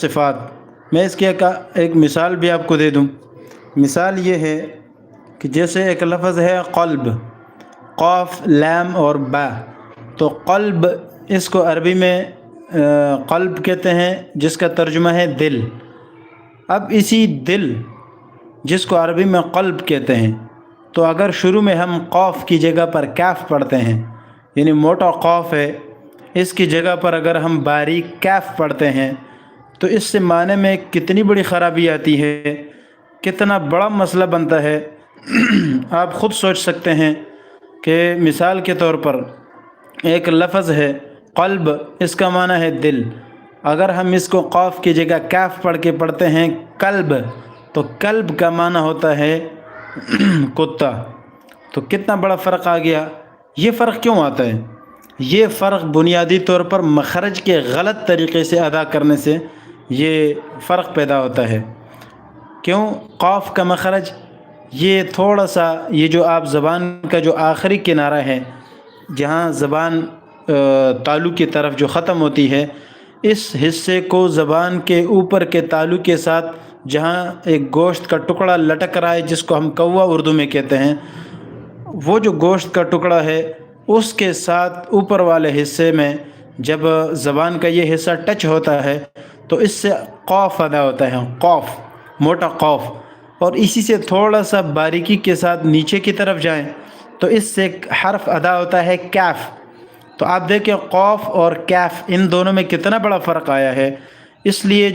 صفات۔ میں اس کی ایک مثال بھی آپ کو دے دوں۔ مثال یہ ہے کہ جیسے ایک لفظ ہے قلب، قاف لام اور با۔ تو قلب، اس کو عربی میں قلب کہتے ہیں، جس کا ترجمہ ہے دل۔ اب اسی دل، جس کو عربی میں قلب کہتے ہیں، تو اگر شروع میں ہم قاف کی جگہ پر کاف پڑھتے ہیں، یعنی موٹا قاف ہے، اس کی جگہ پر اگر ہم باریک کاف پڑھتے ہیں، تو اس سے معنی میں کتنی بڑی خرابی آتی ہے، کتنا بڑا مسئلہ بنتا ہے۔ آپ خود سوچ سکتے ہیں کہ مثال کے طور پر ایک لفظ ہے قلب، اس کا معنی ہے دل۔ اگر ہم اس کو قاف کی جگہ کاف پڑھ کے پڑھتے ہیں کلب، تو کلب کا معنی ہوتا ہے کتا۔ تو کتنا بڑا فرق آ گیا۔ یہ فرق کیوں آتا ہے؟ یہ فرق بنیادی طور پر مخرج کے غلط طریقے سے ادا کرنے سے یہ فرق پیدا ہوتا ہے۔ کیوں؟ قاف کا مخرج یہ تھوڑا سا، یہ جو آپ زبان کا جو آخری کنارہ ہے، جہاں زبان تالو کی طرف جو ختم ہوتی ہے، اس حصے کو زبان کے اوپر کے تالو کے ساتھ جہاں ایک گوشت کا ٹکڑا لٹک رہا ہے، جس کو ہم کوا اردو میں کہتے ہیں، وہ جو گوشت کا ٹکڑا ہے، اس کے ساتھ اوپر والے حصے میں جب زبان کا یہ حصہ ٹچ ہوتا ہے، تو اس سے قاف ادا ہوتا ہے، قاف، موٹا قاف۔ اور اسی سے تھوڑا سا باریکی کے ساتھ نیچے کی طرف جائیں تو اس سے ایک حرف ادا ہوتا ہے کاف۔ تو آپ دیکھیں قاف اور کاف، ان دونوں میں کتنا بڑا فرق آیا ہے۔ اس لیے